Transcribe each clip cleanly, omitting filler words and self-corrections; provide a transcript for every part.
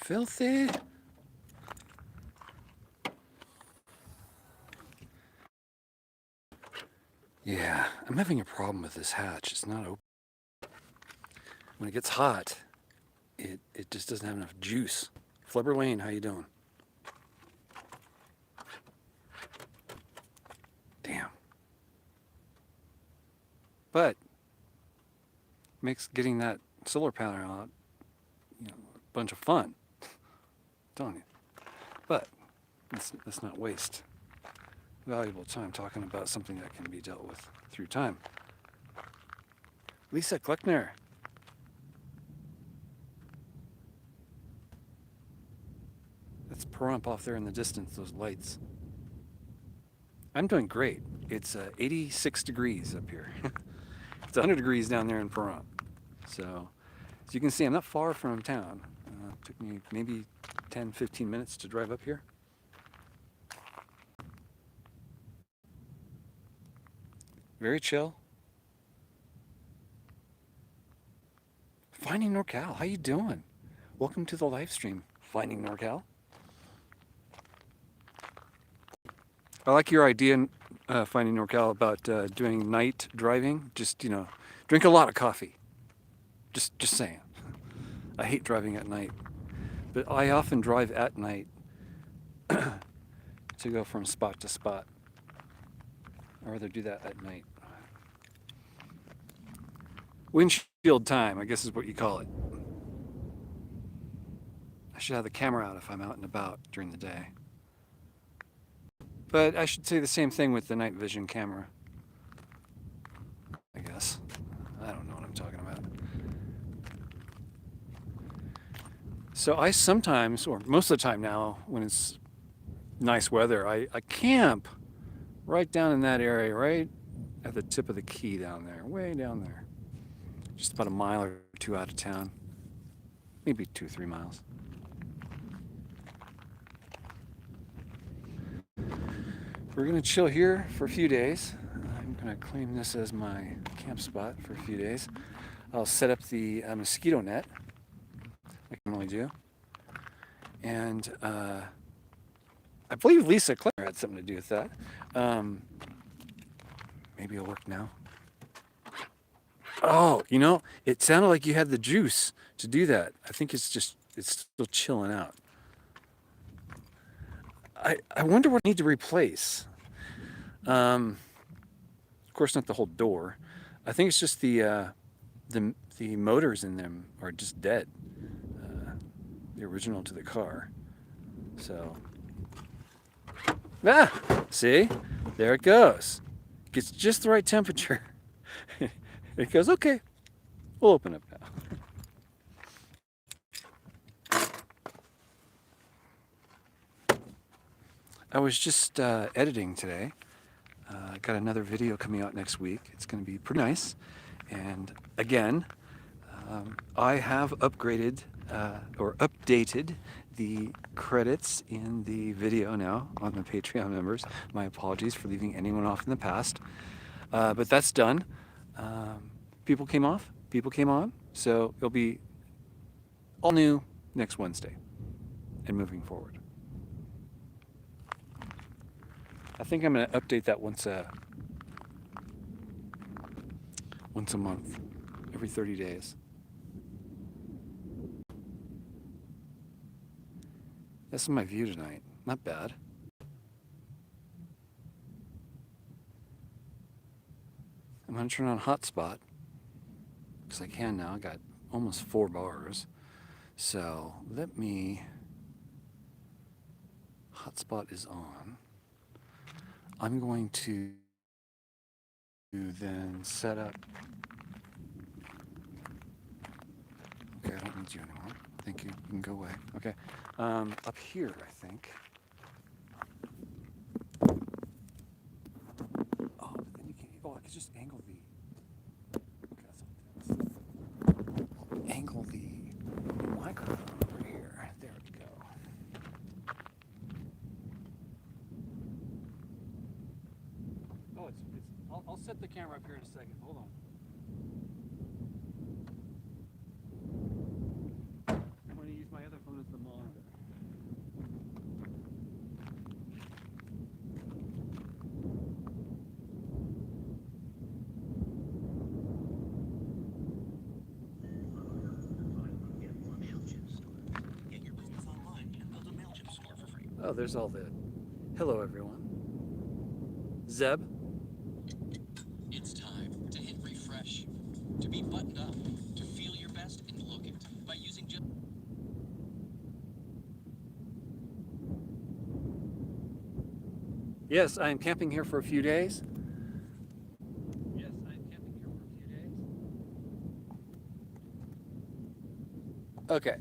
filthy. Yeah, I'm having a problem with this hatch. It's not open. When it gets hot, it just doesn't have enough juice. Flubber Lane, how you doing? Damn. But makes getting that solar panel out, a bunch of fun. I'm telling you. But let's not waste valuable time talking about something that can be dealt with through time. Lisa Kleckner. That's Pahrump off there in the distance, those lights. I'm doing great. It's 86 degrees up here. It's 100 degrees down there in Pahrump. So, as you can see, I'm not far from town. It took me maybe 10, 15 minutes to drive up here. Very chill. Finding NorCal, how you doing? Welcome to the live stream, Finding NorCal. I like your idea, Finding NorCal, about doing night driving. Just, drink a lot of coffee. Just saying. I hate driving at night. But I often drive at night to go from spot to spot. I'd rather do that at night. Windshield time, I guess is what you call it. I should have the camera out if I'm out and about during the day. But I should say the same thing with the night vision camera. I guess. I don't know what I'm talking about. So I sometimes, or most of the time now, when it's nice weather, I camp right down in that area, right at the tip of the key down there, way down there. Just about a mile or two out of town. Maybe 2-3 miles. We're gonna chill here for a few days. I'm gonna claim this as my camp spot for a few days. I'll set up the mosquito net, like I normally do. And I believe Lisa Kleckner had something to do with that. Maybe it'll work now. Oh, it sounded like you had the juice to do that. I think it's still chilling out. I wonder what I need to replace. Of course, not the whole door. I think it's just the motors in them are just dead. The original to the car. So, see, there it goes. Gets just the right temperature. It goes, okay, we'll open up now. I was just editing today. I got another video coming out next week. It's going to be pretty nice. And again, I have upgraded or updated the credits in the video now on the Patreon members. My apologies for leaving anyone off in the past. But that's done. People came off, people came on. So it'll be all new next Wednesday and moving forward. I think I'm going to update that once a month, every 30 days. This is my view tonight. Not bad. I'm going to turn on hotspot because I can now. I got almost 4 bars. So let me. Hotspot is on. I'm going to then set up. Okay, I don't need you anymore. Thank you. You can go away. Okay. Up here, I think. Oh, but then you can't. Oh, I could just angle the. Okay, that's angle the microphone over here. There we go. Oh, I'll set the camera up here in a second. Hold on. I'm going to use my other phone as the monitor. Oh, there's all the... Hello, everyone. Zeb? It's time to hit refresh, to be buttoned up, to feel your best and look it by using just... Yes, I am camping here for a few days. Okay.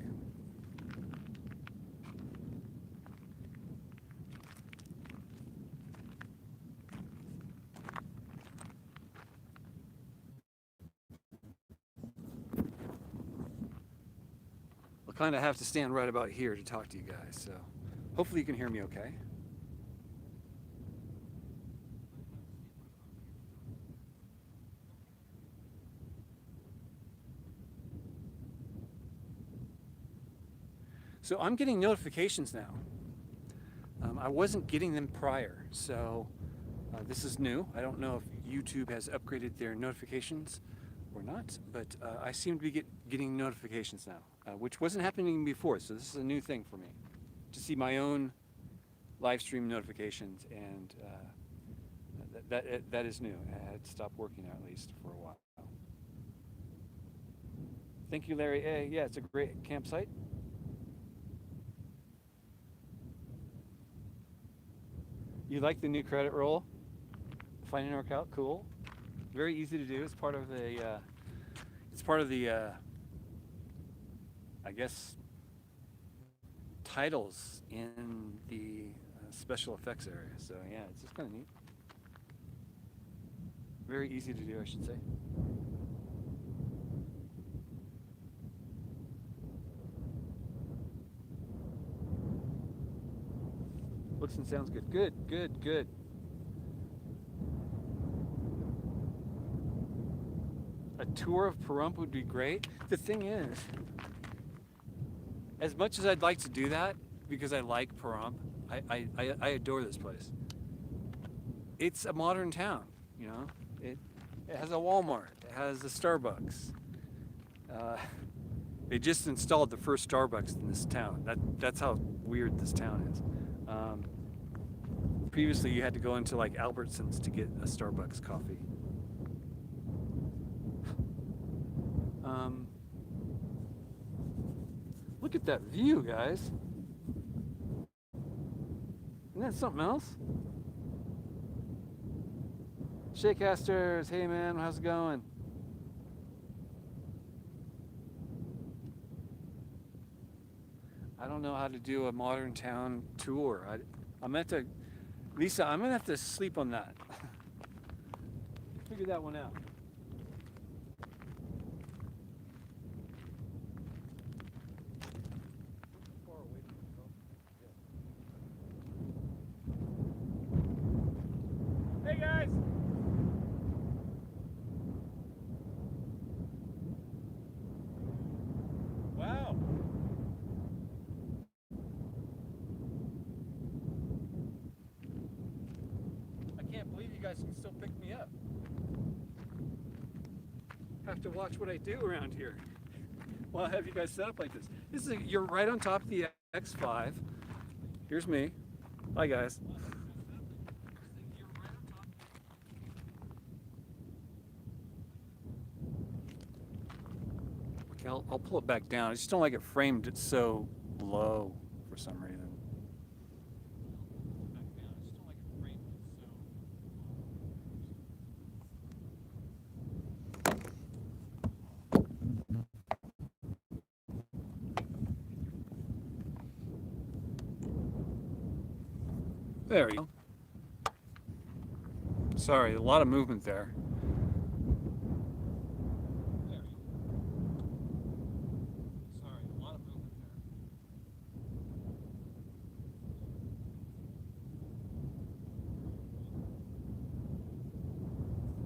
I'll kind of have to stand right about here to talk to you guys, so hopefully you can hear me okay. So I'm getting notifications now. I wasn't getting them prior, so this is new. I don't know if YouTube has upgraded their notifications or not, but I seem to be getting notifications now, which wasn't happening before, so this is a new thing for me, to see my own live stream notifications, and that is new. It had stopped working at least for a while. Thank you, Larry. Yeah, it's a great campsite. You like the new credit roll? Finding our out, cool. Very easy to do. It's part of the. I guess, titles in the special effects area. So yeah, it's just kind of neat. Very easy to do, I should say. Looks and sounds good. Good. A tour of Pahrump would be great. The thing is, as much as I'd like to do that, because I like Pahrump, I adore this place. It's a modern town, you know. It has a Walmart. It has a Starbucks. They just installed the first Starbucks in this town. That's how weird this town is. Previously, you had to go into like Albertsons to get a Starbucks coffee. Look at that view, guys. Isn't that something else? Shakecasters, hey man, how's it going? I don't know how to do a modern town tour. I'm meant to, Lisa, I'm gonna have to sleep on that. Figure that one out. Hey guys! Wow! I can't believe you guys can still pick me up. Have to watch what I do around here. Well, I have you guys set up like this. You're right on top of the X5. Here's me. Bye guys. Okay, I'll pull it back down. I just don't like it framed so low for some reason. There you go. Sorry, a lot of movement there.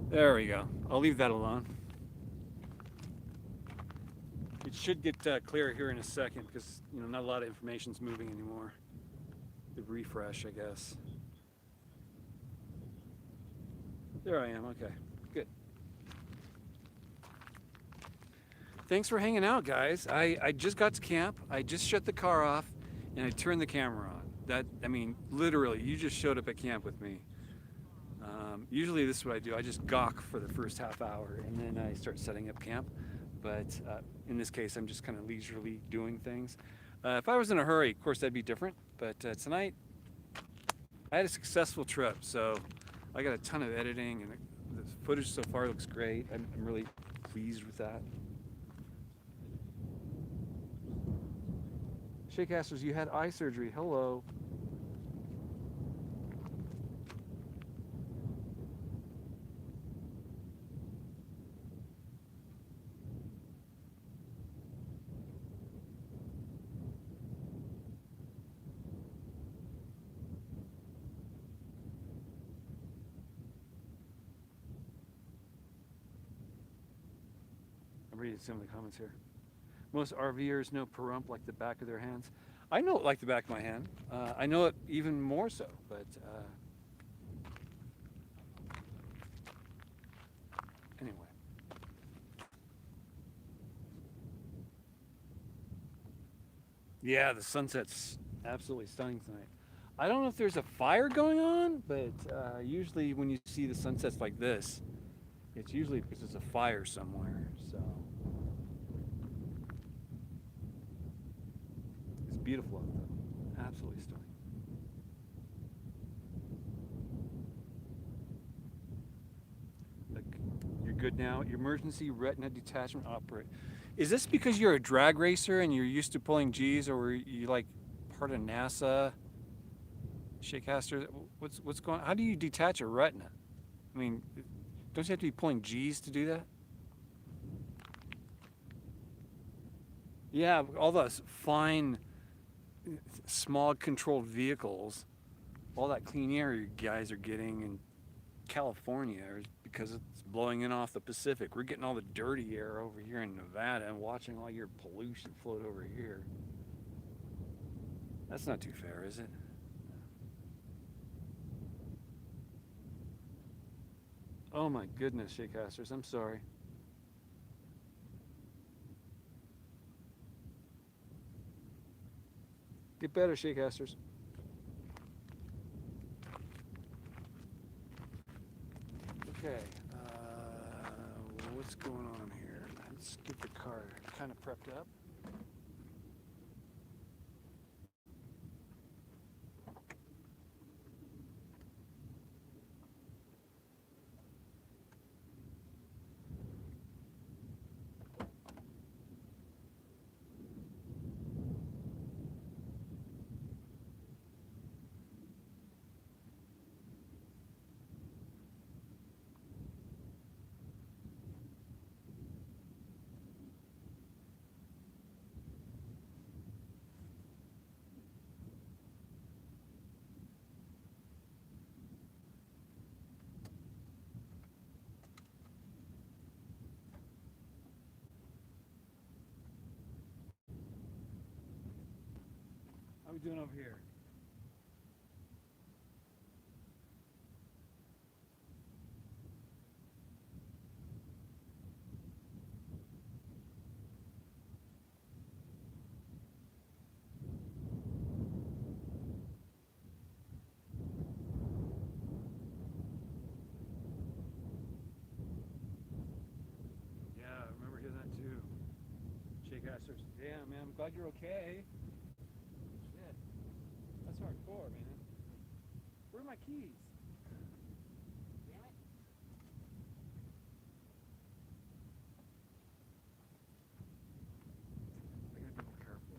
There we go. I'll leave that alone. It should get clear here in a second because, you know, not a lot of information's moving anymore. The refresh, I guess. There I am. Okay, good. Thanks for hanging out, guys. I just got to camp. I just shut the car off and I turned the camera on. I mean, literally, you just showed up at camp with me. Usually this is what I do. I just gawk for the first half hour and then I start setting up camp. But in this case, I'm just kind of leisurely doing things. If I was in a hurry, of course, that'd be different. But tonight, I had a successful trip. So I got a ton of editing and the footage so far looks great. I'm really pleased with that. Shakecasters, you had eye surgery. Hello. I'm reading some of the comments here. Most RVers know Pahrump like the back of their hands. I know it like the back of my hand. I know it even more so, but anyway. Yeah, the sunset's absolutely stunning tonight. I don't know if there's a fire going on, but usually when you see the sunsets like this, it's usually because there's a fire somewhere. So it's beautiful out though, absolutely stunning. Like, you're good now. Your emergency retina detachment operate. Is this because you're a drag racer and you're used to pulling G's, or were you like part of NASA? Shakecaster, what's going on? How do you detach a retina? I mean, don't you have to be pulling G's to do that? Yeah, all those fine, smog controlled vehicles, all that clean air you guys are getting in California is because it's blowing in off the Pacific. We're getting all the dirty air over here in Nevada and watching all your pollution float over here. That's not too fair, is it? Oh my goodness, Shakecasters, I'm sorry. Get better, Shakecasters. Okay, what's going on here? Let's get the car kind of prepped up. How we doing over here? Yeah, I remember hearing that too. Shakecasters, damn man, I'm glad you're okay. Shit, that's hardcore, man. Where are my keys? Damn it. I gotta be more careful.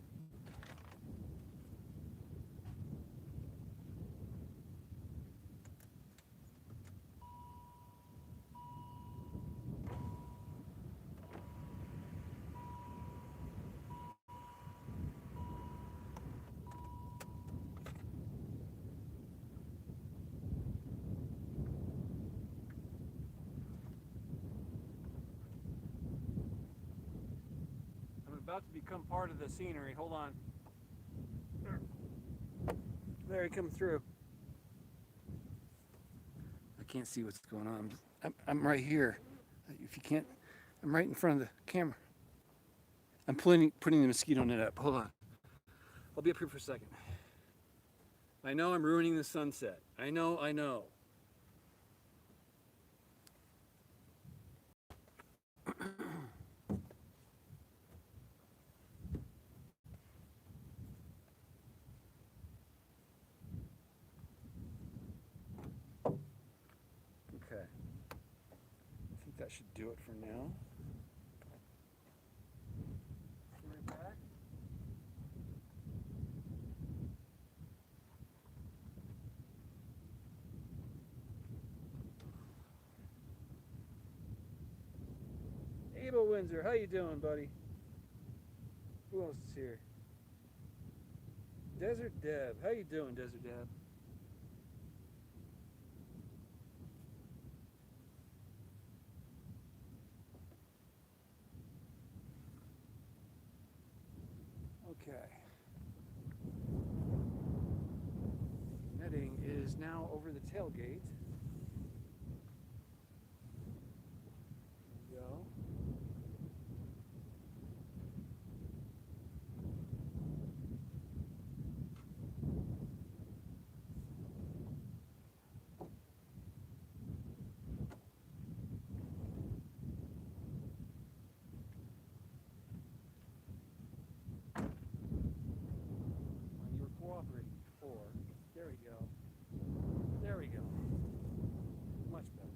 I'm about to become part of the scenery. Hold on. There he comes through. I can't see what's going on. I'm right here. If you can't, I'm right in front of the camera. I'm putting the mosquito net up. Hold on. I'll be up here for a second. I know I'm ruining the sunset. I know, I know. Okay. I think that should do it for now. Be right back. Abel Windsor, how you doing, buddy? Who else is here? Desert Deb, how you doing, Desert Deb? Okay. Netting is now over the tailgate. There we go. When you were cooperating before. There we go. There we go. Much better.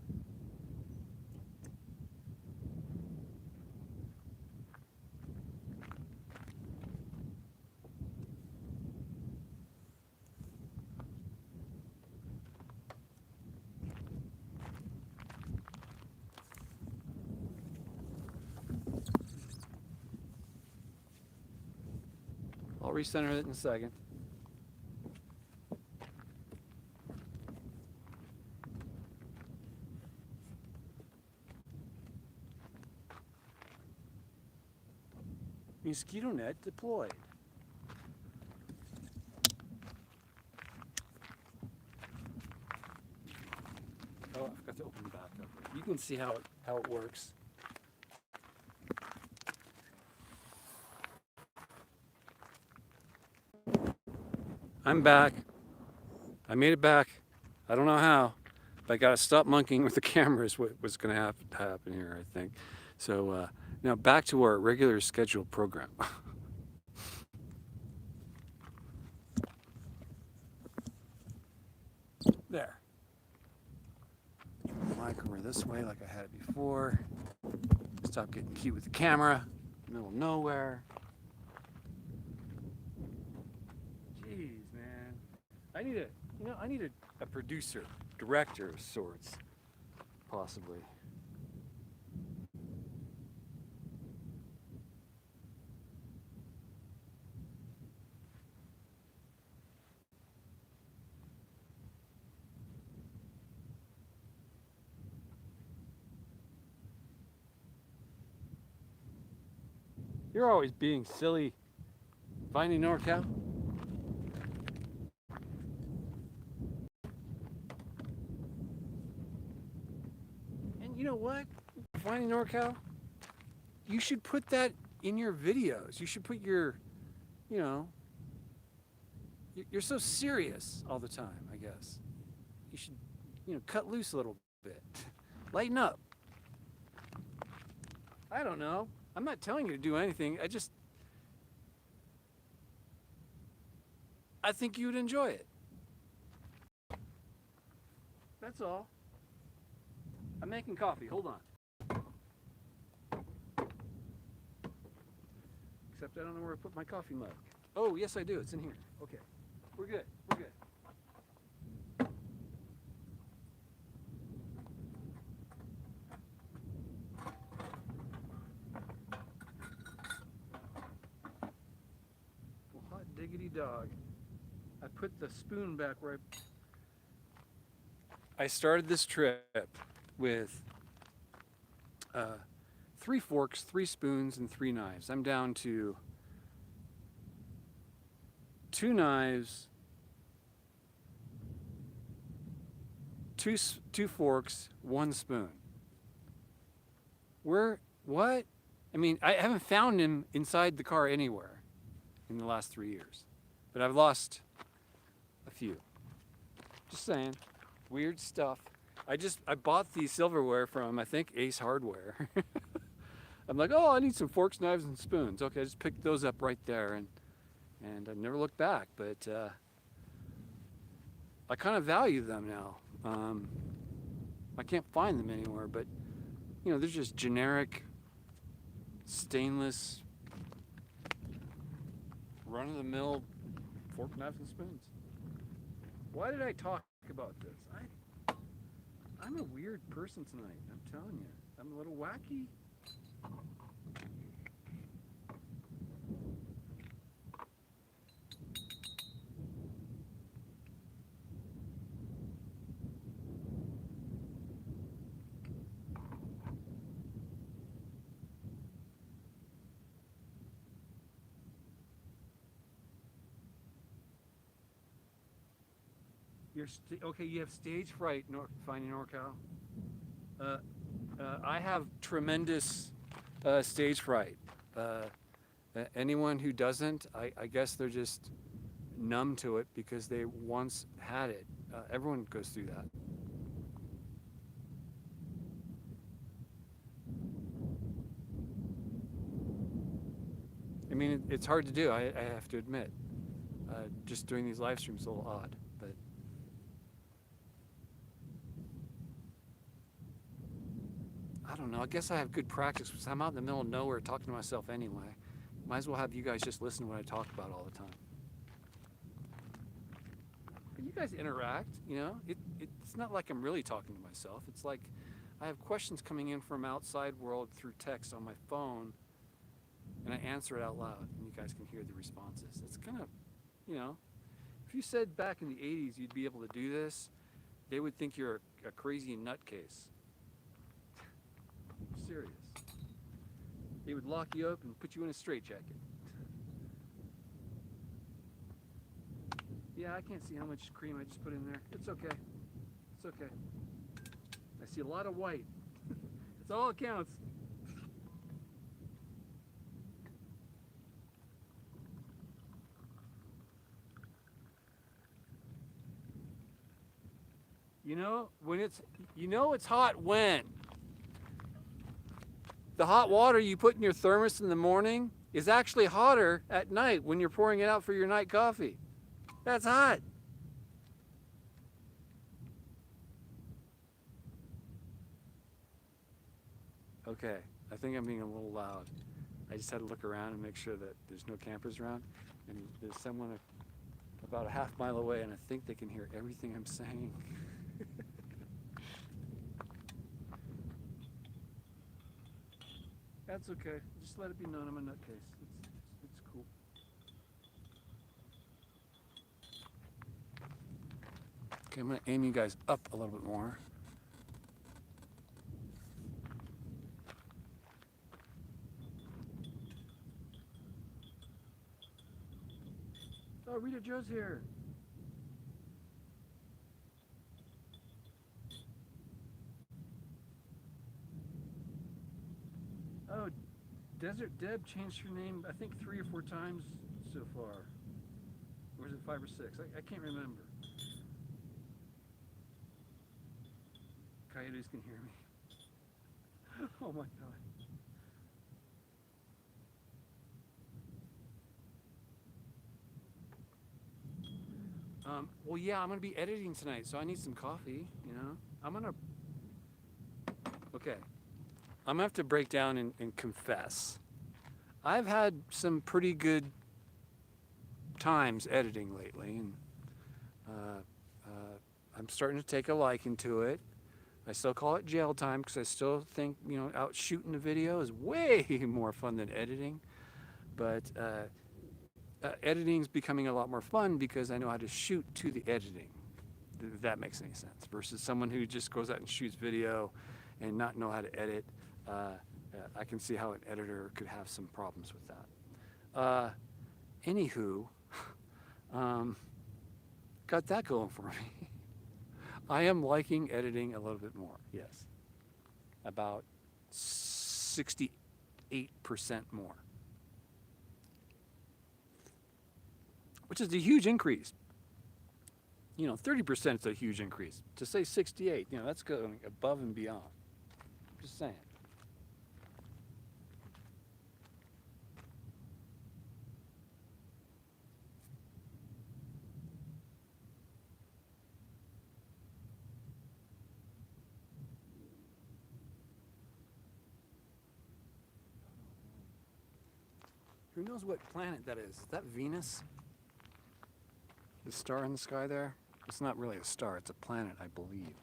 I'll recenter it in a second. Mosquito net deployed. Oh, I forgot to open the back up. You can see how it works. I'm back. I made it back. I don't know how, but I gotta stop monkeying with the camera is what's gonna have to happen here, I think. So now back to our regular scheduled program. There. Turn the mic over this way like I had it before. Stop getting cute with the camera. Middle of nowhere. Jeez, man. I need a producer, director of sorts, possibly. You're always being silly. Finding NorCal? And you know what? Finding NorCal? You should put that in your videos. You should put your, you know, you're so serious all the time, I guess. You should, cut loose a little bit. Lighten up. I don't know. I'm not telling you to do anything. I think you'd enjoy it. That's all. I'm making coffee. Hold on. Except I don't know where I put my coffee mug. Oh, yes, I do. It's in here. Okay. We're good. We're good. Well, hot diggity dog. I put the spoon back where I started this trip with 3 forks, 3 spoons, and 3 knives. I'm down to 2 knives, 2 forks, 1 spoon. What? I mean, I haven't found him inside the car anywhere in the last 3 years. But I've lost a few. Just saying. Weird stuff. I bought the silverware from, I think, Ace Hardware. I'm like, oh, I need some forks, knives, and spoons. Okay, I just picked those up right there, and I've never looked back. But I kind of value them now. I can't find them anywhere, but they're just generic stainless, run-of-the-mill fork, knives, and spoons. Why did I talk about this? I'm a weird person tonight. I'm telling you, I'm a little wacky. Okay. You have stage fright, finding NorCal. I have tremendous stage fright. Anyone who doesn't, I guess they're just numb to it because they once had it. Everyone goes through that. I mean, it's hard to do. I have to admit. Just doing these live streams is a little odd, but. I don't know. I guess I have good practice because I'm out in the middle of nowhere talking to myself anyway. Might as well have you guys just listen to what I talk about all the time. But you guys interact, it's not like I'm really talking to myself. It's like I have questions coming in from outside world through text on my phone, and I answer it out loud, and you guys can hear the responses. It's kind of, if you said back in the 80s you'd be able to do this, they would think you're a crazy nutcase. Serious. They would lock you up and put you in a straitjacket. Yeah, I can't see how much cream I just put in there. It's okay. It's okay. I see a lot of white. That's all that counts. It's hot when? The hot water you put in your thermos in the morning is actually hotter at night when you're pouring it out for your night coffee. That's hot. Okay, I think I'm being a little loud. I just had to look around and make sure that there's no campers around. And there's someone about a half mile away, and I think they can hear everything I'm saying. That's okay. Just let it be known I'm a nutcase. It's cool. Okay, I'm gonna aim you guys up a little bit more. Oh, Rita Joe's here. Oh, Desert Deb changed her name, I think 3 or 4 times so far. Or was it 5 or 6? I can't remember. Coyotes can hear me. Oh my God. Well, yeah, I'm going to be editing tonight, so I need some coffee, Okay. I'm going to have to break down and confess. I've had some pretty good times editing lately, and I'm starting to take a liking to it. I still call it jail time because I still think, out shooting a video is way more fun than editing. But editing's becoming a lot more fun because I know how to shoot to the editing. If that makes any sense. Versus someone who just goes out and shoots video and not know how to edit. I can see how an editor could have some problems with that. Anywho, got that going for me. I am liking editing a little bit more, yes. About 68% more. Which is a huge increase. 30% is a huge increase. To say 68, that's going above and beyond. Just saying. Who knows what planet that is? Is that Venus? The star in the sky there? It's not really a star, it's a planet, I believe.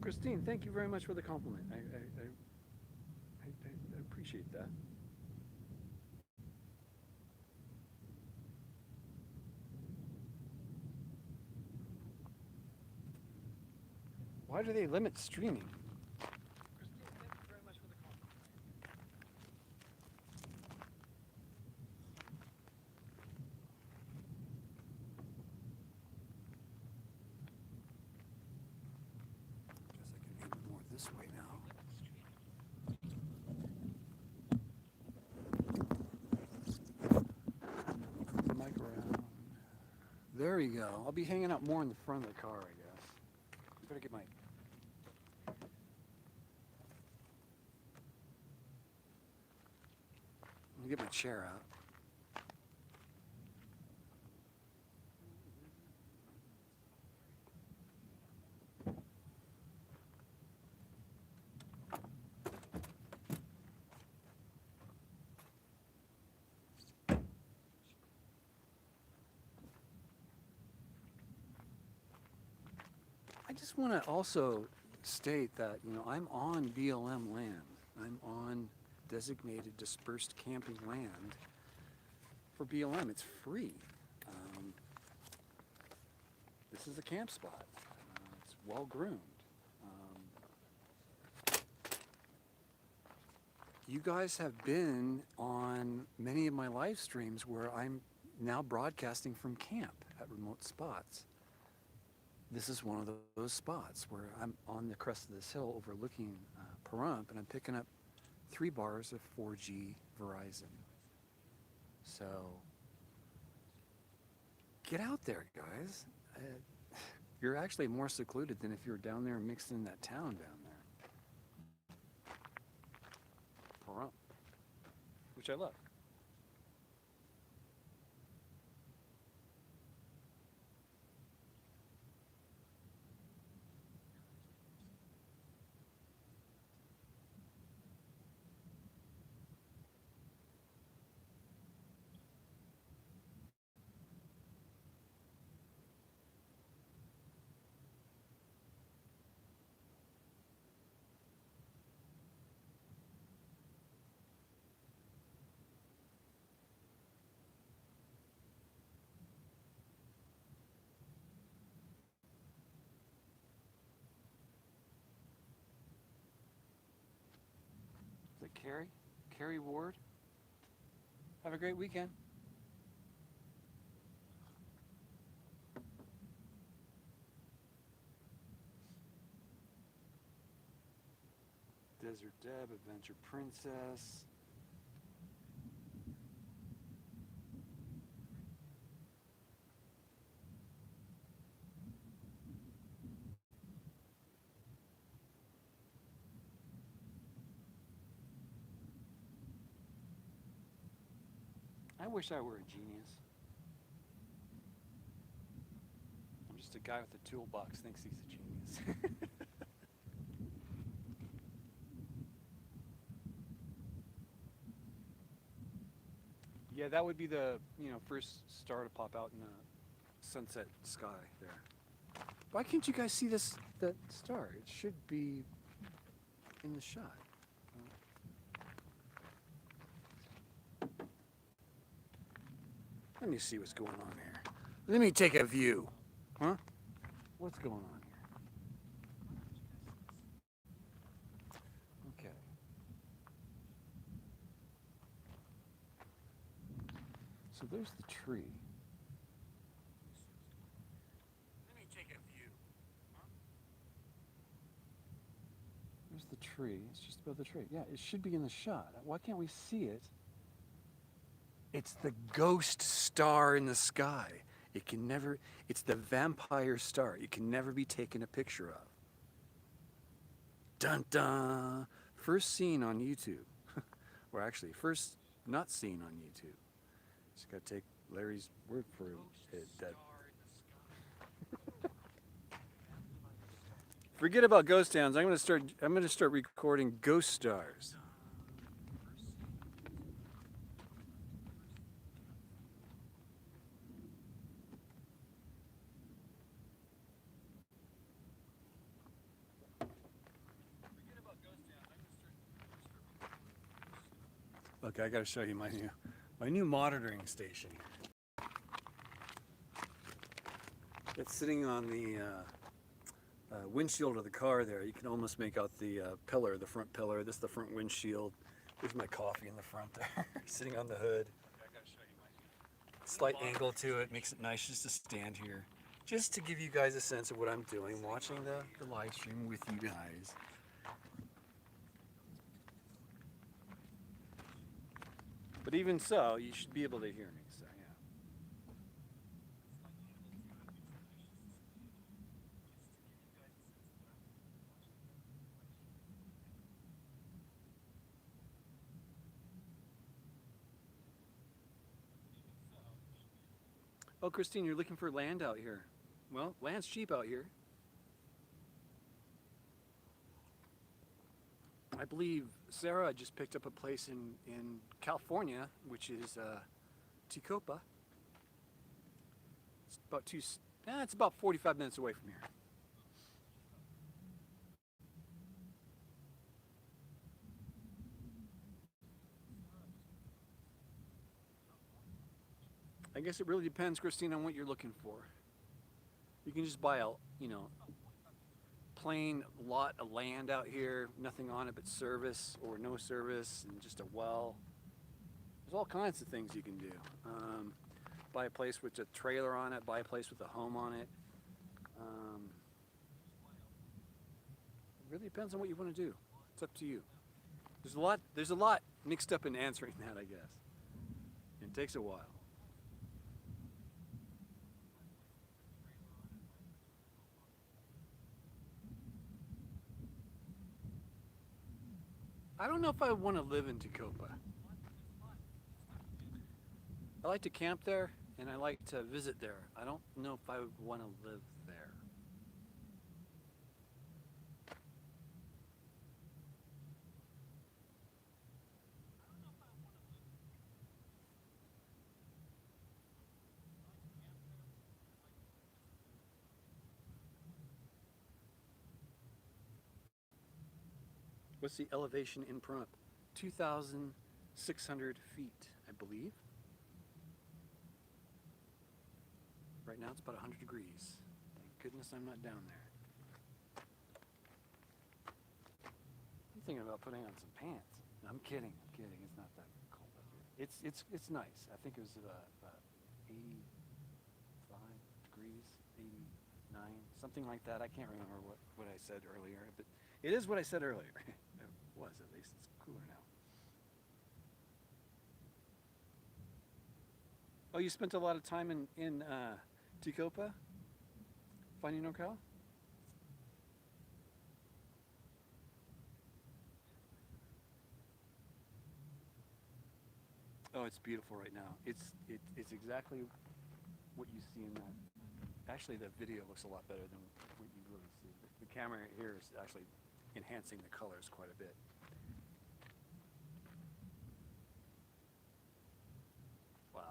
Christine, thank you very much for the compliment. I appreciate that. Why do they limit streaming? Christine, thank you very much for the compliment. Guess I can aim more this way now. Flip the mic around. There you go. I'll be hanging out more in the front of the car, I guess. Better get my... Let me get my chair out. I just want to also state that, I'm on BLM land. I'm on designated dispersed camping land for BLM. It's free. This is a camp spot. It's well groomed. You guys have been on many of my live streams where I'm now broadcasting from camp at remote spots. This is one of those spots where I'm on the crest of this hill overlooking Pahrump, and I'm picking up 3 bars of 4G Verizon. So get out there, guys. You're actually more secluded than if you're down there mixed in that town down there. Pahrump, which I love. Is it Carrie? Carrie Ward? Have a great weekend. Desert Deb, Adventure Princess. I wish I were a genius. I'm just a guy with a toolbox thinks he's a genius. Yeah, that would be the first star to pop out in the sunset sky there. Why can't you guys see that star? It should be in the shot. Let me see what's going on here. Let me take a view. Huh? What's going on here? So there's the tree. Let me take a view. There's the tree. It's just above the tree. Yeah, it should be in the shot. Why can't we see it? It's the ghost star in the sky. It can never, it's the vampire star. It can never be taken a picture of. Dun dun! First seen on YouTube. Or actually, first not seen on YouTube. Just gotta take Larry's word for it. That forget about ghost towns. I'm gonna start recording ghost stars. Look, I gotta show you my new monitoring station. It's sitting on the windshield of the car there. You can almost make out the pillar, the front pillar. This is the front windshield. There's my coffee in the front there, sitting on the hood. Slight angle to it, makes it nice just to stand here. Just to give you guys a sense of what I'm doing, watching the live stream with you guys. But even so, you should be able to hear me, so yeah. Oh, Christine, you're looking for land out here. Well, land's cheap out here. I believe Sarah just picked up a place in California, which is Ticopa. It's about 45 minutes away from here. I guess it really depends, Christine, on what you're looking for. You can just buy a, plain lot of land out here, nothing on it but service or no service, and just a well. There's all kinds of things you can do. Buy a place with a trailer on it, buy a place with a home on it. It really depends on what you want to do. It's up to you. There's a lot mixed up in answering that, I guess. It takes a while. I don't know if I want to live in Ticopa. I like to camp there and I like to visit there. I don't know if I would want to live there. What's the elevation in Pahrump? 2,600 feet, I believe. Right now it's about 100 degrees. Thank goodness I'm not down there. I'm thinking about putting on some pants. No, I'm kidding. It's not that cold up here. It's nice. I think it was about 85 degrees, 89, something like that. I can't remember what I said earlier, but it is what I said earlier. It was, at least. It's cooler now. Oh, you spent a lot of time in Ticopa? Finding NorCal? Oh, it's beautiful right now. It's exactly what you see in that. Actually, the video looks a lot better than what you really see. The camera here is actually enhancing the colors quite a bit. Wow.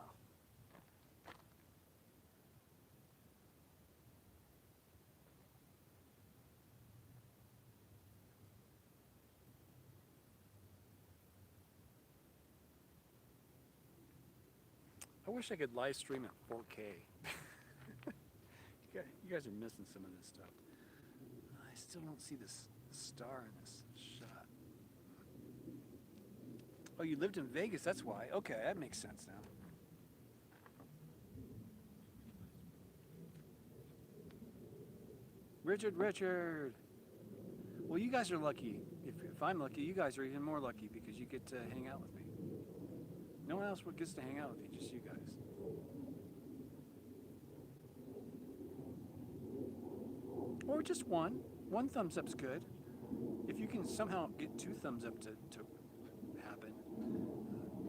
I wish I could live stream at 4K. You guys are missing some of this stuff. I still don't see this star in this shot. Oh, you lived in Vegas, that's why. Okay, that makes sense now. Richard. Well, you guys are lucky. If I'm lucky, you guys are even more lucky because you get to hang out with me. No one else gets to hang out with me, just you guys. Or just one. One thumbs up's good. If you can somehow get 2 thumbs up to happen,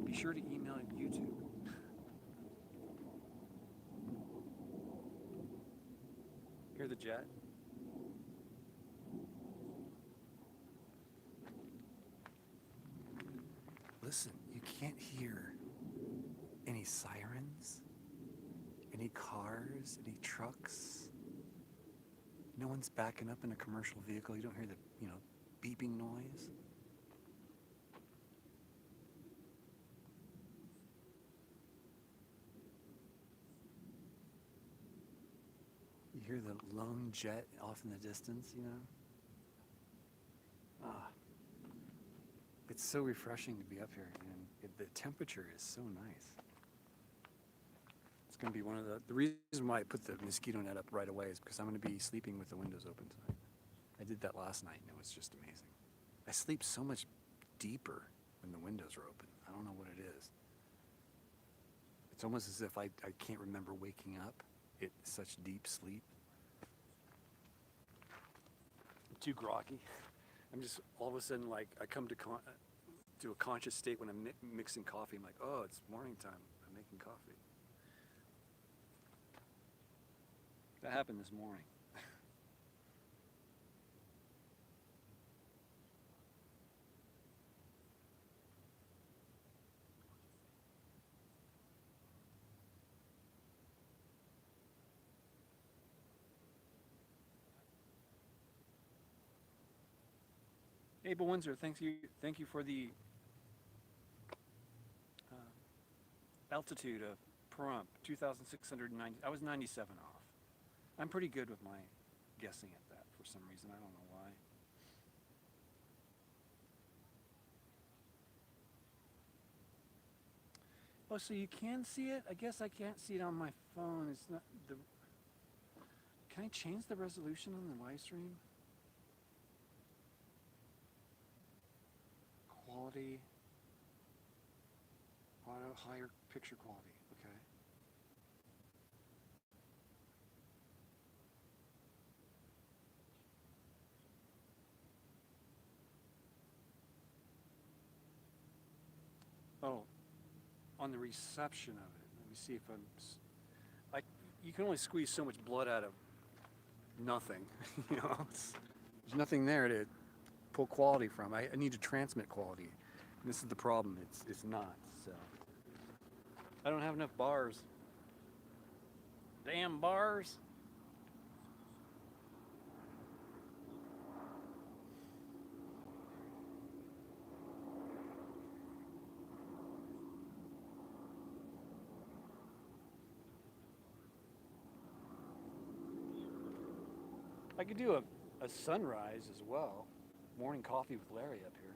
be sure to email YouTube. Hear the jet? Listen, you can't hear any sirens, any cars, any trucks. No one's backing up in a commercial vehicle. You don't hear the, beeping noise. You hear the lone jet off in the distance, It's so refreshing to be up here, and the temperature is so nice. It's going to be one of the reason why I put the mosquito net up right away is because I'm going to be sleeping with the windows open tonight. I did that last night, and it was just amazing. I sleep so much deeper when the windows are open. I don't know what it is. It's almost as if I can't remember waking up. It's such deep sleep. I'm too groggy. I'm just all of a sudden like I come to a conscious state when I'm mixing coffee. I'm like, oh, it's morning time. I'm making coffee. That happened this morning. Abel Windsor, thank you for the altitude of Pahrump, 2,690. I was 97 off. I'm pretty good with my guessing at that for some reason. I don't know why. Oh, so you can see it? I guess I can't see it on my phone. It's not the. Can I change the resolution on the live stream? Quality. Auto higher picture quality. Okay. Oh, on the reception of it. Let me see if you can only squeeze so much blood out of nothing. There's nothing there to pull quality from. I need to transmit quality. And this is the problem. It's not. So I don't have enough bars. Damn bars. I could do a sunrise as well. Morning coffee with Larry up here.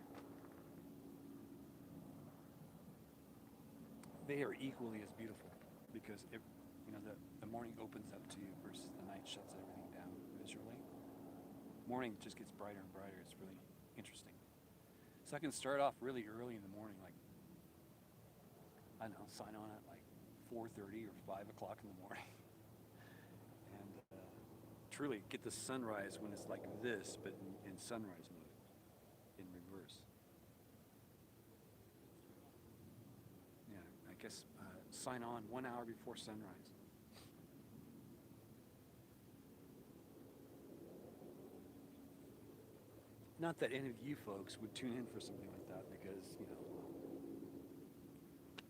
They are equally as beautiful because the morning opens up to you versus the night shuts everything down visually. Morning just gets brighter and brighter. It's really interesting. So I can start off really early in the morning, like, I don't know, sign on at like 4:30 or 5 o'clock in the morning. And truly get the sunrise when it's like this, but in sunrise mode, in reverse. Yeah, I guess sign on 1 hour before sunrise. Not that any of you folks would tune in for something like that because,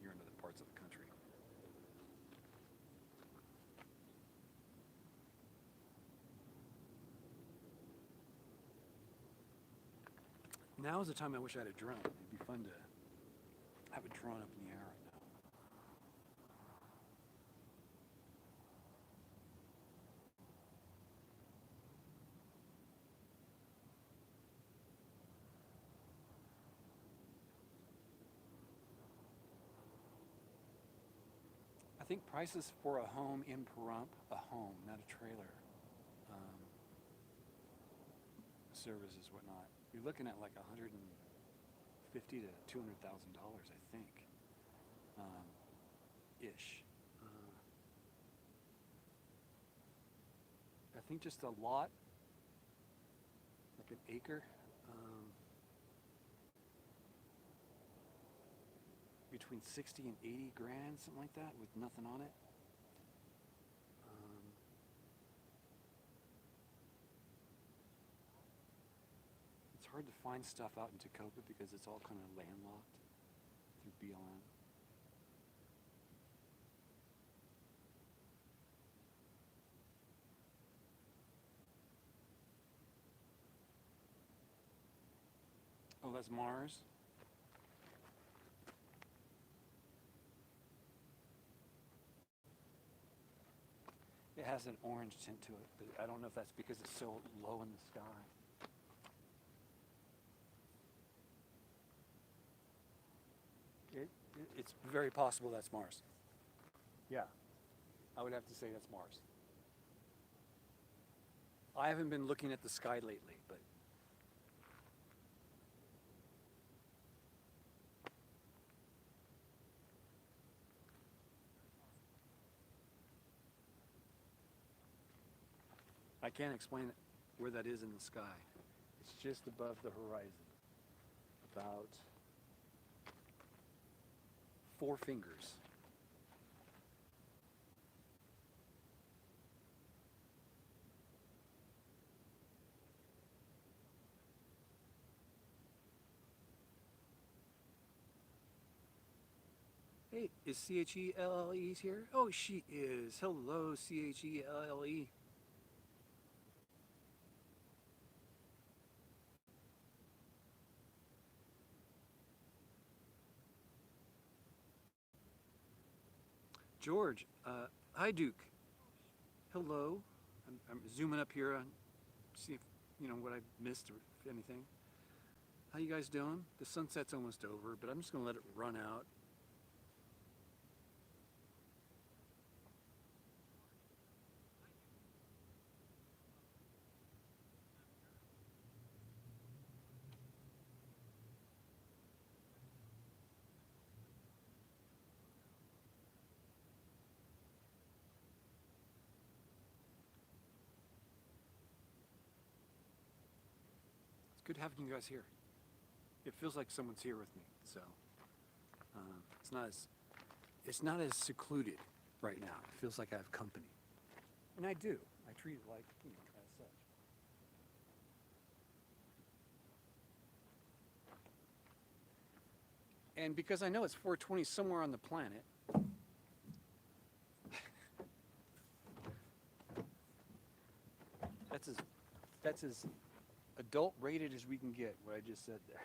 you're in other parts of the country. Now is the time I wish I had a drone. It'd be fun to have a drone up in the air right now. I think prices for a home in Pahrump, a home, not a trailer, services, whatnot, you're looking at like $150 to $200,000, I think, ish. I think just a lot, like an acre, between 60 and 80 grand, something like that, with nothing on it. It's hard to find stuff out in Tacoma because it's all kind of landlocked through BLM. Oh, that's Mars. It has an orange tint to it, but I don't know if that's because it's so low in the sky. It's very possible that's Mars. Yeah, I would have to say that's Mars. I haven't been looking at the sky lately, but I can't explain where that is in the sky. It's just above the horizon, about 4 fingers. Hey, is CHELLE here? Oh, she is. Hello, CHELLE. George, hi Duke. Hello. I'm zooming up here on see if you know what I missed or if anything. How you guys doing? The sunset's almost over, but I'm just gonna let it run out. It's good having you guys here. It feels like someone's here with me, so it's not as secluded right now. It feels like I have company, and I do. I treat it like as such. And because I know it's 420 somewhere on the planet, that's as adult rated as we can get, what I just said there.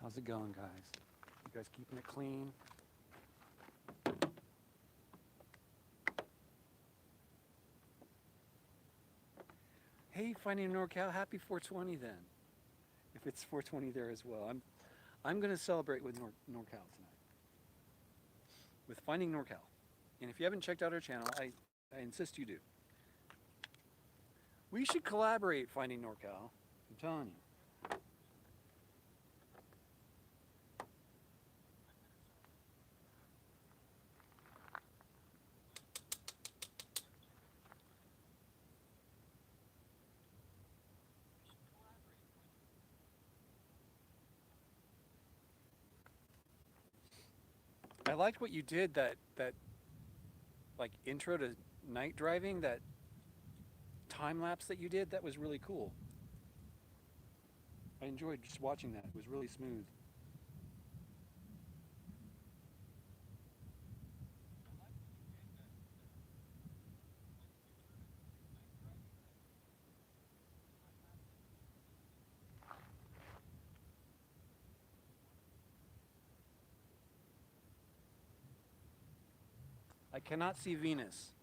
How's it going, guys? You guys keeping it clean? Hey, Finding NorCal, happy 420 then. If it's 420 there as well. I'm going to celebrate with NorCal tonight. With Finding NorCal. And if you haven't checked out our channel, I insist you do. We should collaborate, Finding NorCal. I'm telling you. I liked what you did, that like intro to night driving, that time lapse that you did. That was really cool. I enjoyed just watching that. It was really smooth. I cannot see Venus.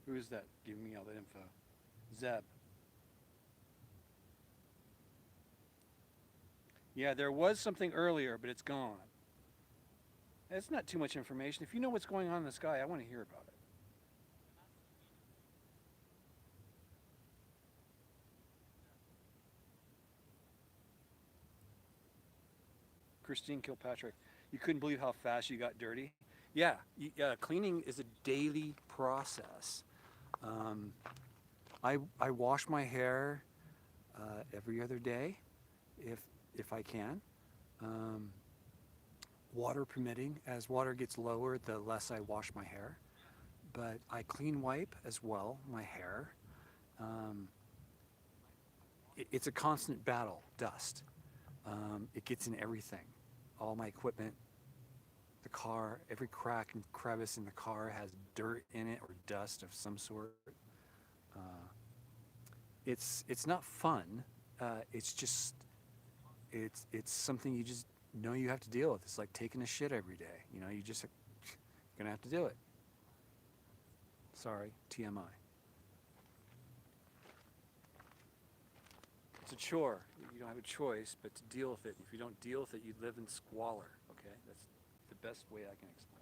Who is that giving me all that info? Zeb. Yeah, there was something earlier, but it's gone. That's not too much information. If you know what's going on in the sky, I want to hear about it. Christine Kilpatrick, you couldn't believe how fast you got dirty. Yeah, cleaning is a daily process. Um, I wash my hair every other day, if if I can. Um, Water permitting. As water gets lower, the less I wash my hair. But I clean wipe as well my hair. Um, it's a constant battle. Dust. It gets in everything. All my equipment, the car, every crack and crevice in the car has dirt in it or dust of some sort. Uh, it's not fun. It's just it's something you just know you have to deal with. It's like taking a shit every day. You know, you just you're gonna have to do it. Sorry, TMI. It's a chore. You don't have a choice but to deal with it. If you don't deal with it, you live in squalor. Okay, that's the best way I can explain it.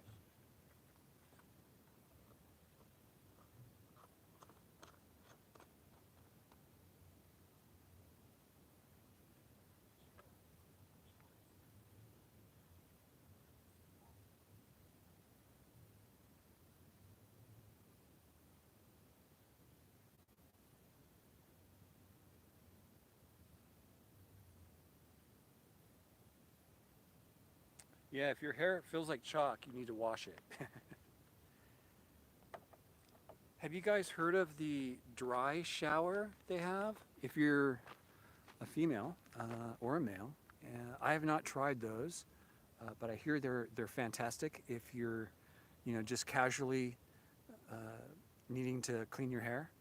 Yeah, if your hair feels like chalk, you need to wash it. Have you guys heard of the dry shower they have? If you're a female or a male, I have not tried those, but I hear they're fantastic. If you're, just casually uh, needing to clean your hair,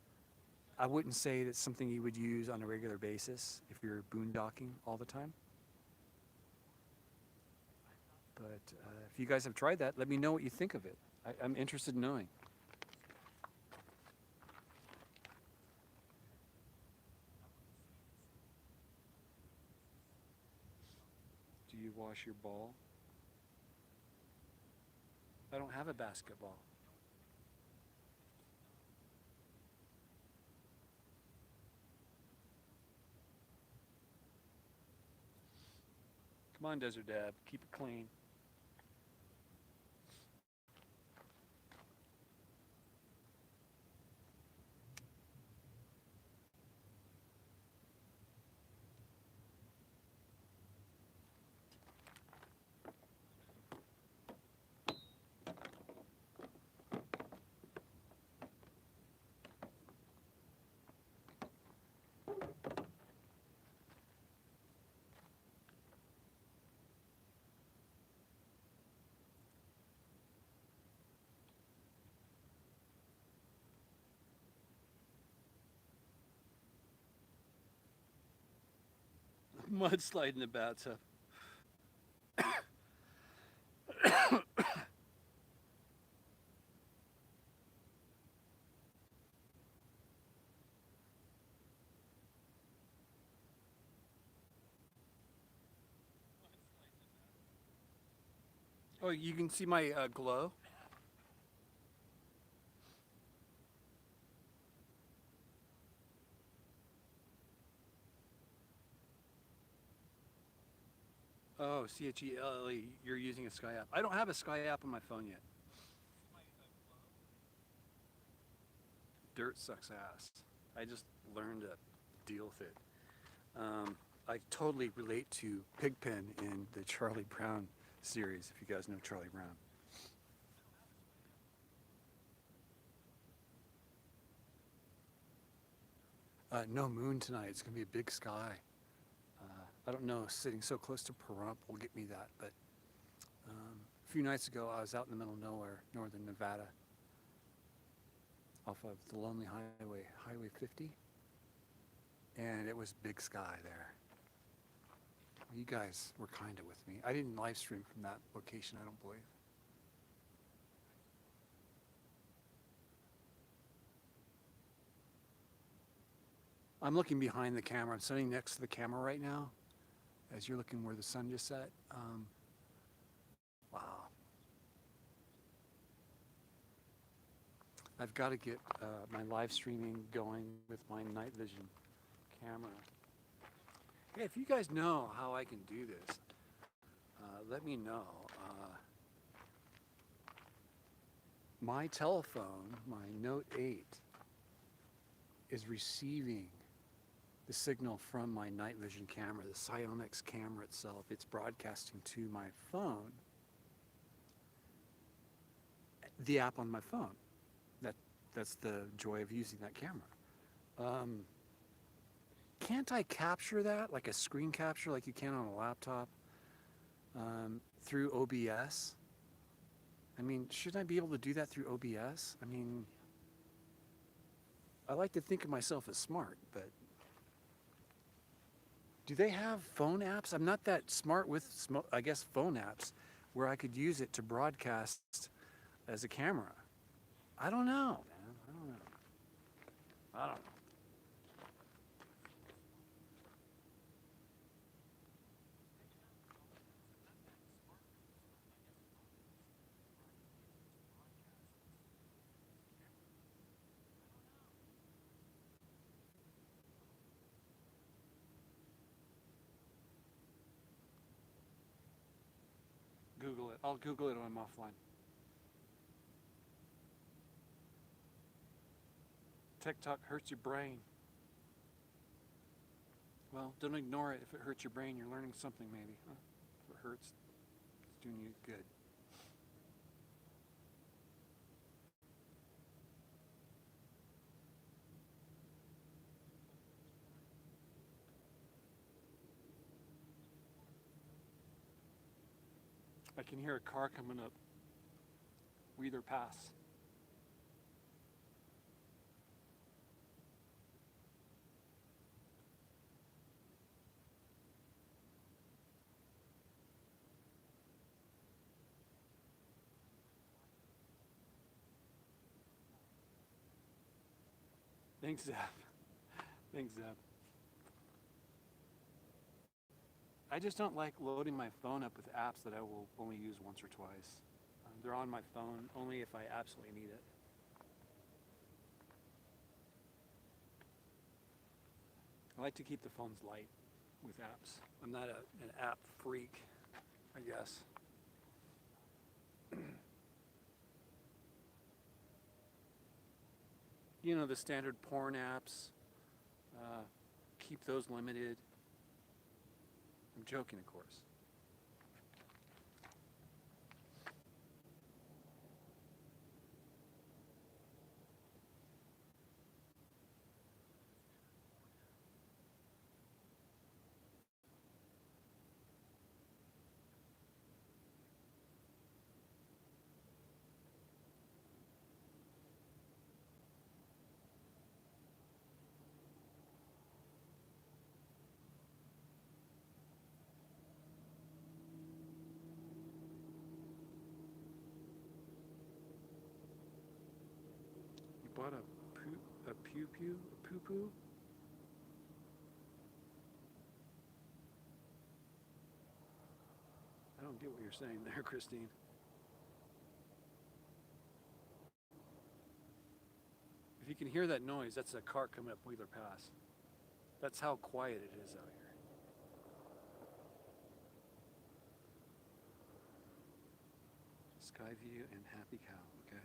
I wouldn't say that's something you would use on a regular basis if you're boondocking all the time. But if you guys have tried that, let me know what you think of it. I'm interested in knowing. Do you wash your ball? I don't have a basketball. Come on, Desert Dad, keep it clean. Mudslide in the bathtub. Oh, you can see my glow? Oh, CHELLE, you're using a Sky app. I don't have a Sky app on my phone yet. Dirt sucks ass. I just learned to deal with it. I totally relate to Pigpen in the Charlie Brown series, if you guys know Charlie Brown. No moon tonight. It's going to be a big sky. I don't know, sitting so close to Pahrump will get me that, but a few nights ago I was out in the middle of nowhere, northern Nevada, off of the lonely highway, Highway 50, and it was big sky there. You guys were kind of with me. I didn't live stream from that location, I don't believe. I'm looking behind the camera. I'm sitting next to the camera right now, as you're looking where the sun just set. Wow. I've got to get my live streaming going with my night vision camera. Hey, if you guys know how I can do this, let me know. My telephone, my Note 8, is receiving the signal from my night vision camera, the Psionics camera itself. It's broadcasting to my phone, the app on my phone. That's the joy of using that camera. Can't I capture that, like a screen capture like you can on a laptop, through OBS? I mean, shouldn't I be able to do that through OBS? I mean, I like to think of myself as smart, but do they have phone apps? I'm not that smart with, I guess, phone apps where I could use it to broadcast as a camera. I don't know, man. I don't know. I don't know. Google it. I'll Google it when I'm offline. TikTok hurts your brain. Well, don't ignore it. If it hurts your brain, you're learning something maybe. Huh? If it hurts, it's doing you good. I can hear a car coming up. We either pass. Thanks, Zeb. Thanks, Zeb. I just don't like loading my phone up with apps that I will only use once or twice. They're on my phone only if I absolutely need it. I like to keep the phones light with apps. I'm not an app freak, I guess. You know, the standard porn apps, keep those limited. I'm joking, of course. You bought a poo-poo? I don't get what you're saying there, Christine. If you can hear that noise, that's a car coming up Wheeler Pass. That's how quiet it is out here. Skyview and Happy Cow, okay?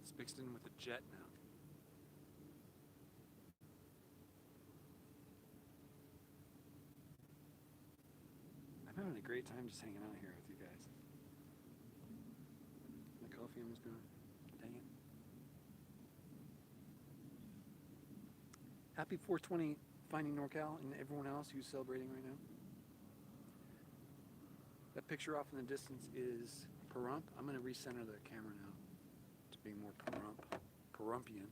It's mixed in with a jet now. I'm having a great time just hanging out here with you guys. My coffee almost gone. Dang it. Happy 420 Finding NorCal and everyone else who's celebrating right now. That picture off in the distance is Pahrump. I'm going to recenter the camera now to be more Pahrumpian.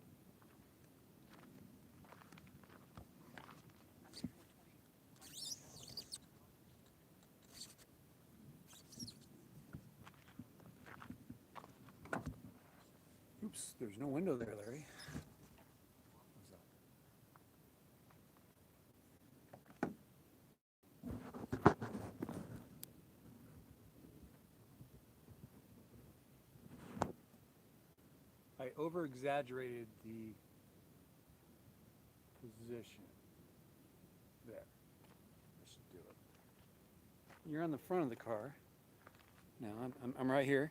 Oops, there's no window there, Larry. What's that? I over-exaggerated the position. There. That should do it. You're on the front of the car. Now I'm right here.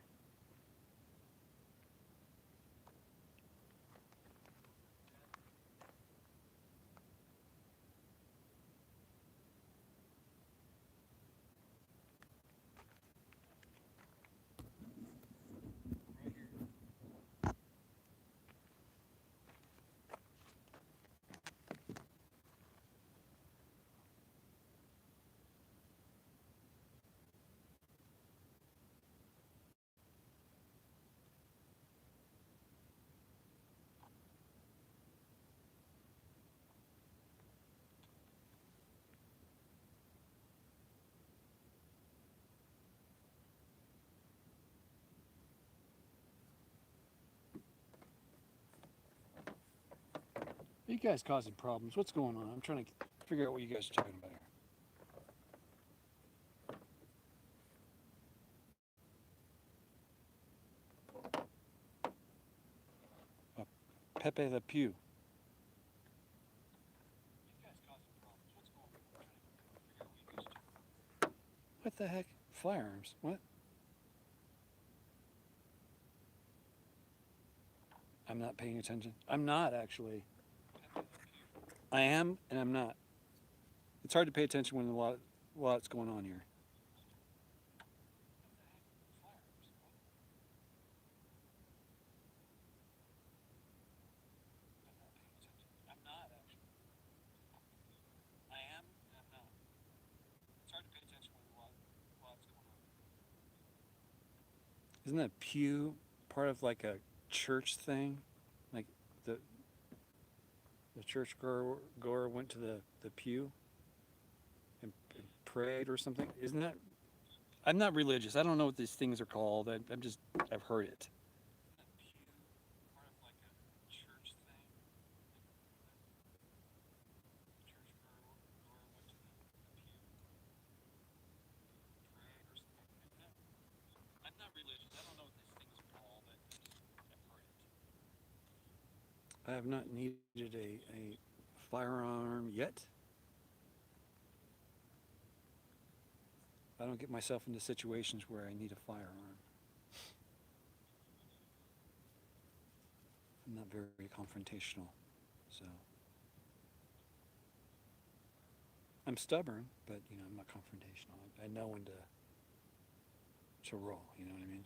You guys causing problems. What's going on? I'm trying to figure out what you guys are talking about here. Pepe Le Pew. What the heck? Firearms? What? I'm not paying attention. I'm not actually. I am and I'm not. It's hard to pay attention when a lot's going on here. I'm not actually. I am and I'm not. It's hard to pay attention when lot's going on. Isn't that pew part of like a church thing? Like the church goer went to the pew and prayed or something? Isn't that? I'm not religious. I don't know what these things are called. I've heard it. I'm not religious. I don't know what these things are called. I've heard it. I have not needed a firearm yet. I don't get myself into situations where I need a firearm. I'm not very confrontational, so I'm stubborn, but I'm not confrontational. I know when to roll. You know what I mean?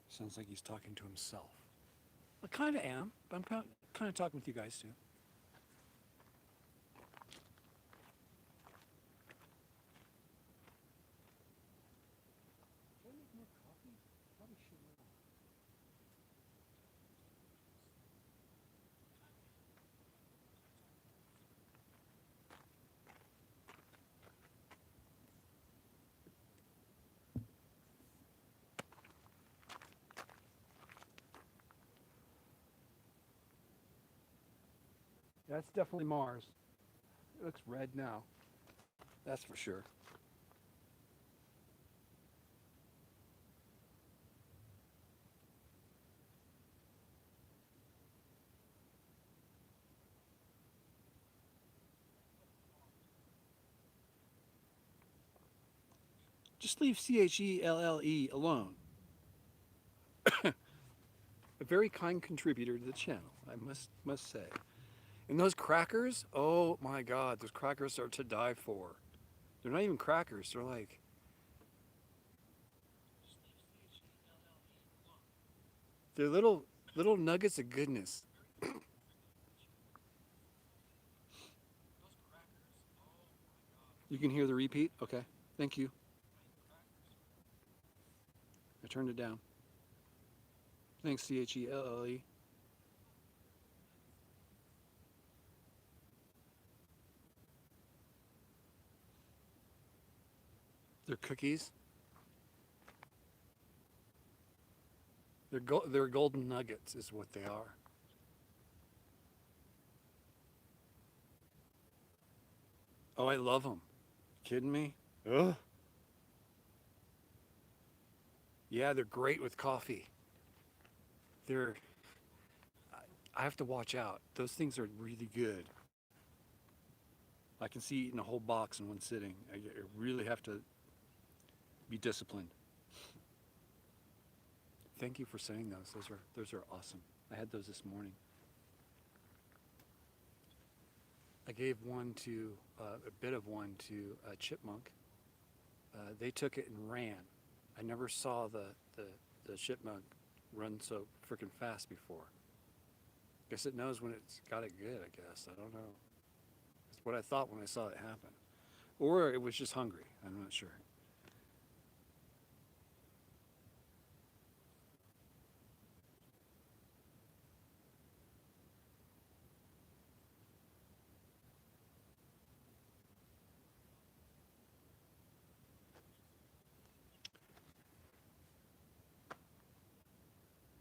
Sounds like he's talking to himself. I kind of am, but I'm kind of talking with you guys too. Should I make more coffee? Probably should not. That's definitely Mars. It looks red now. That's for sure. Just leave CHELLE alone. A very kind contributor to the channel, I must say. And those crackers, oh my God, those crackers are to die for. They're not even crackers. They're like they're little nuggets of goodness. You can hear the repeat? Okay. Thank you. I turned it down. Thanks, CHELLE. They're cookies. They're golden nuggets is what they are. Oh, I love them. Kidding me? Ugh. Yeah, they're great with coffee. They're, I have to watch out. Those things are really good. I can see eating a whole box in one sitting. I really have to be disciplined. Thank you for saying those. Those are awesome. I had those this morning. I gave one to a bit of one to a chipmunk. They took it and ran. I never saw the chipmunk run so freaking fast before. Guess it knows when it's got it good, I guess. I don't know. It's what I thought when I saw it happen. Or it was just hungry. I'm not sure.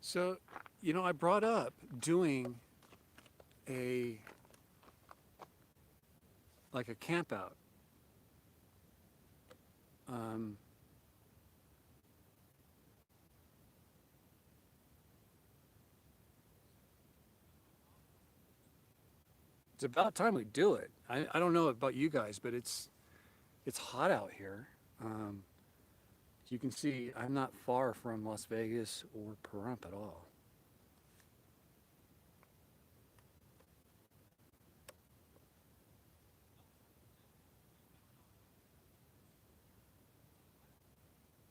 So, I brought up doing a like a camp out. Um, it's about time we do it. I don't know about you guys, but it's hot out here. You can see I'm not far from Las Vegas or Pahrump at all.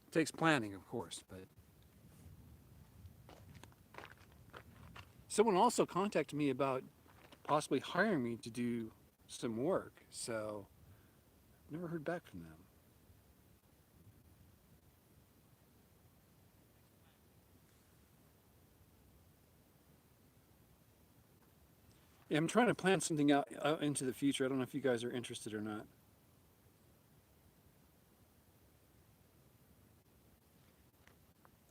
It takes planning, of course, but someone also contacted me about possibly hiring me to do some work, so never heard back from them. Yeah, I'm trying to plan something out into the future. I don't know if you guys are interested or not.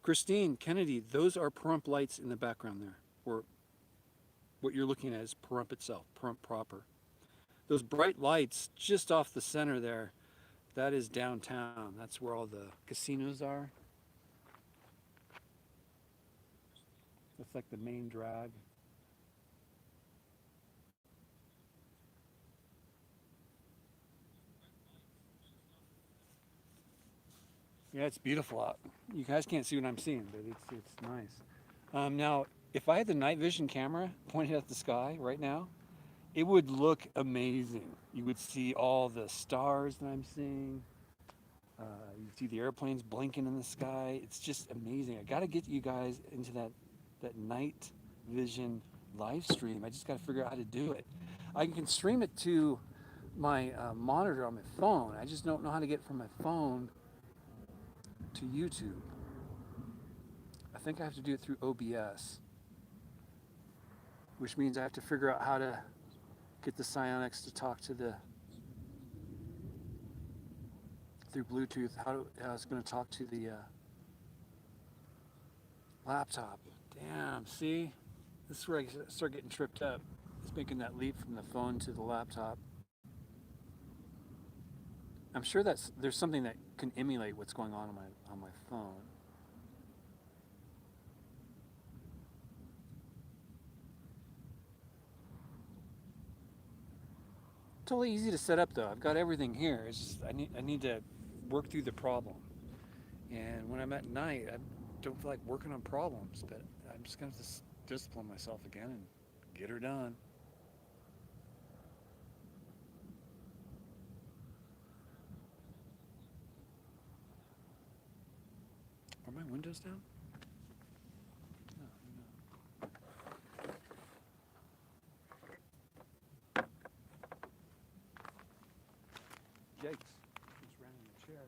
Christine, Kennedy, those are Pahrump lights in the background there, or what you're looking at is Pahrump itself, Pahrump proper. Those bright lights just off the center there, that is downtown. That's where all the casinos are. That's like the main drag. Yeah, it's beautiful out. You guys can't see what I'm seeing, but it's nice. Now, if I had the night vision camera pointed at the sky right now, it would look amazing. You would see all the stars that I'm seeing. You see the airplanes blinking in the sky. It's just amazing. I got to get you guys into that night vision live stream. I just got to figure out how to do it. I can stream it to my monitor on my phone. I just don't know how to get from my phone to YouTube. I think I have to do it through OBS, which means I have to figure out how to get the Psionics to talk to through Bluetooth, how it's going to talk to the laptop. Damn, see? This is where I start getting tripped up. It's making that leap from the phone to the laptop. I'm sure there's something that can emulate what's going on my phone. Totally easy to set up though. I've got everything here. It's just I need to work through the problem. And when I'm at night, I don't feel like working on problems, but I'm just going to discipline myself again and get her done. Are my windows down? No, no. Yikes. Just ran in the chair.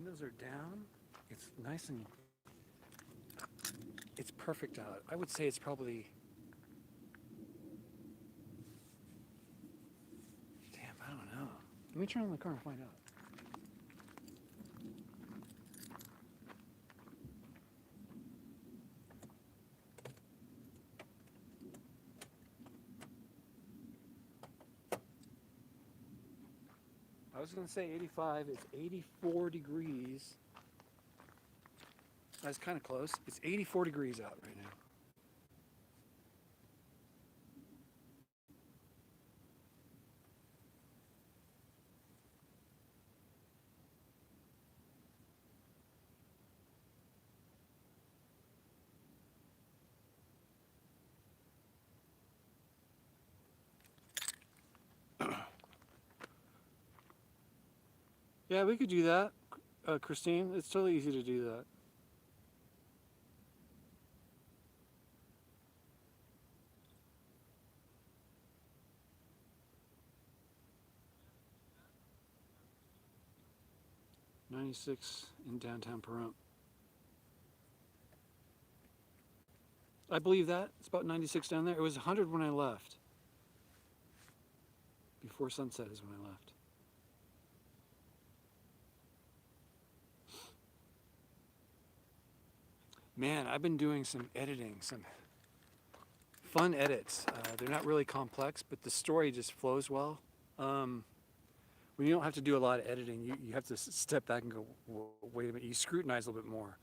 windows are down. It's nice and it's perfect out. I would say it's probably, damn, I don't know. Let me turn on the car and find out. I was going to say 85. It's 84 degrees. That's kind of close. It's 84 degrees out right now. Yeah, we could do that, Christine. It's totally easy to do that. '96 in downtown Pahrump. I believe that. It's about 96 down there. It was 100 when I left. Before sunset is when I left. Man, I've been doing some editing, some fun edits. They're not really complex, but the story just flows well. When you don't have to do a lot of editing, you have to step back and go, wait a minute, you scrutinize a little bit more.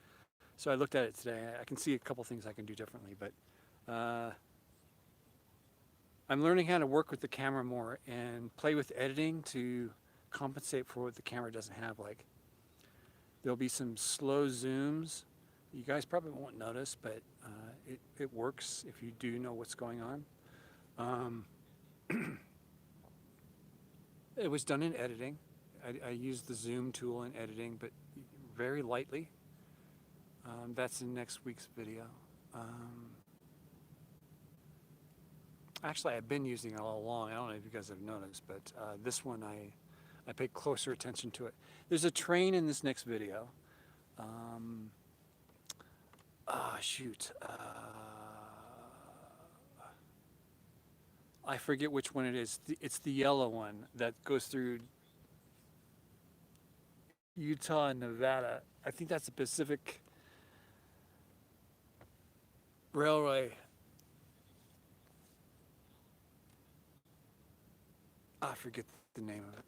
So I looked at it today. I can see a couple things I can do differently, but I'm learning how to work with the camera more and play with editing to compensate for what the camera doesn't have. Like, there'll be some slow zooms. You guys probably won't notice, but it works if you do know what's going on. It was done in editing. I used the zoom tool in editing, but very lightly. That's in next week's video. Actually, I've been using it all along. I don't know if you guys have noticed, but this one I paid closer attention to it. There's a train in this next video. Shoot. I forget which one it is. It's the yellow one that goes through Utah and Nevada. I think that's the Pacific Railway. I forget the name of it.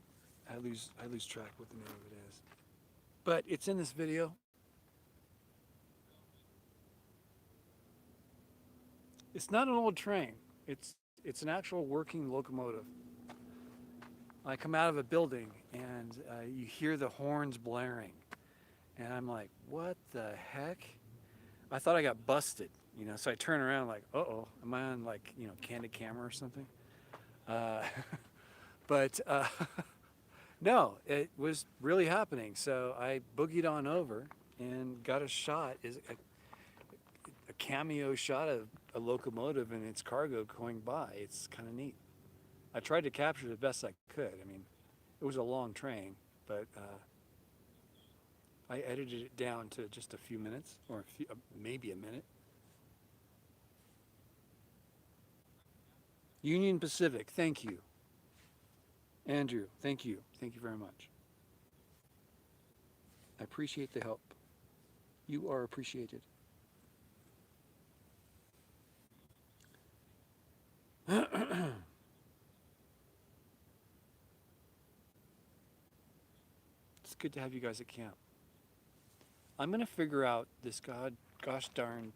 I lose track what the name of it is. But it's in this video. It's not an old train. It's an actual working locomotive. I come out of a building and you hear the horns blaring, and I'm like, what the heck? I thought I got busted, so I turn around like, uh-oh, am I on like, candid camera or something? But no, it was really happening. So I boogied on over and got a shot, a cameo shot of a locomotive and its cargo going by. It's kind of neat. I tried to capture it the best I could. I mean, it was a long train, but I edited it down to just a few minutes, or maybe a minute. Union Pacific, thank you. Andrew, thank you. Thank you very much. I appreciate the help. You are appreciated. It's good to have you guys at camp. I'm going to figure out this gosh darn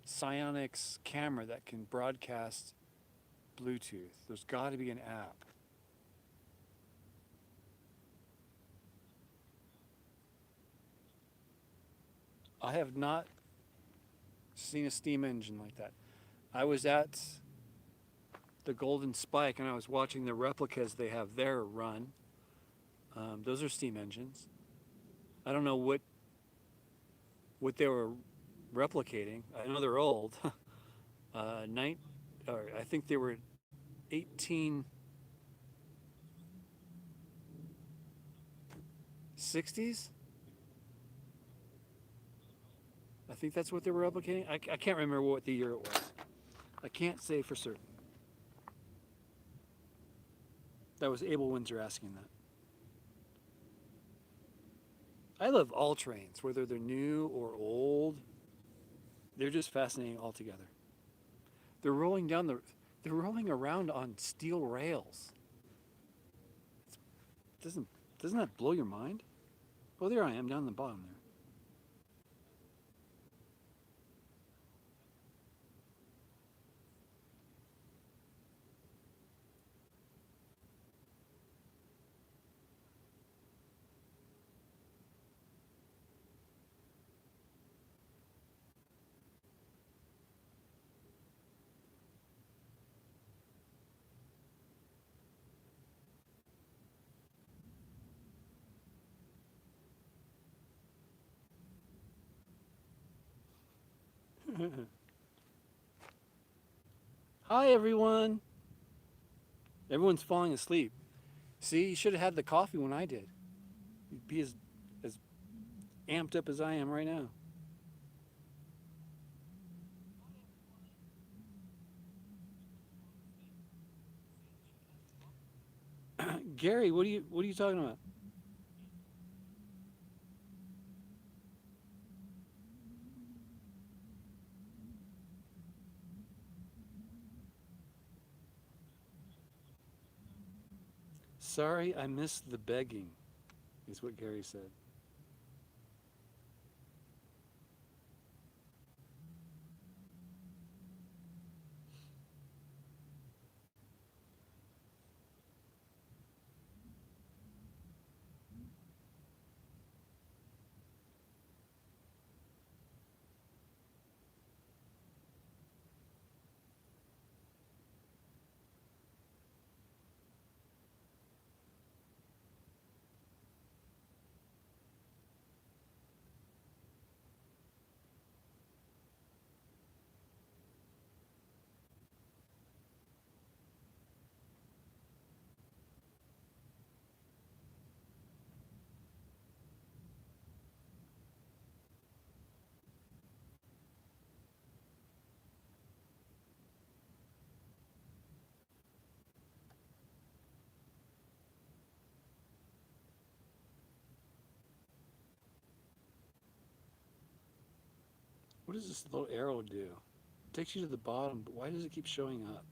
Psionics camera that can broadcast Bluetooth. There's got to be an app. I have not seen a steam engine like that. I was at the Golden Spike and I was watching the replicas they have there run. Those are steam engines. I don't know what they were replicating. I know they're old. I think they were 1860s. think that's what they were replicating. I can't remember what the year it was. I can't say for certain. That was Abel Windsor asking that. I love all trains, whether they're new or old. They're just fascinating altogether. They're rolling around on steel rails. Doesn't that blow your mind? Oh, there I am down the bottom there. Hi, everyone. Everyone's falling asleep. See, you should have had the coffee when I did. You'd be as amped up as I am right now. Gary, what are you talking about? Sorry, I missed the begging, is what Gary said. What does this little arrow do? It takes you to the bottom, but why does it keep showing up?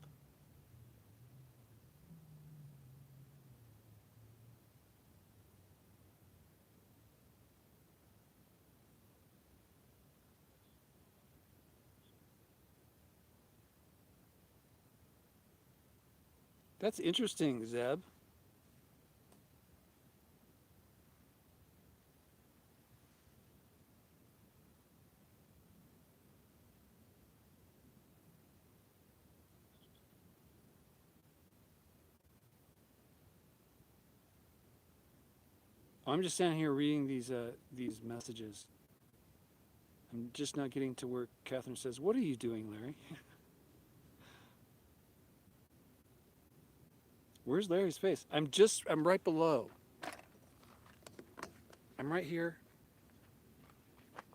That's interesting, Zeb. I'm just standing here reading these messages. I'm just not getting to where Catherine says, "What are you doing, Larry?" Where's Larry's face? I'm right below. I'm right here.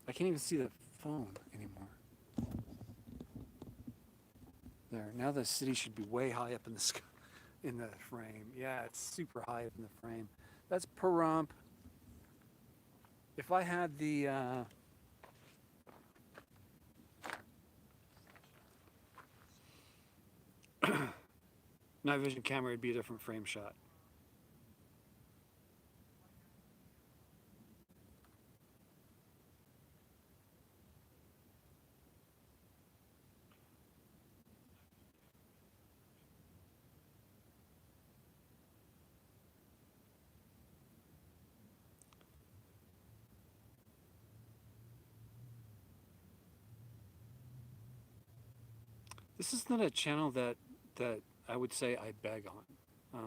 I can't even see the phone anymore. There. Now the city should be way high up in the sky, in the frame. Yeah, it's super high up in the frame. That's Pahrump. If I had the night vision camera, it'd be a different frame shot. This is not a channel that I would say I beg on.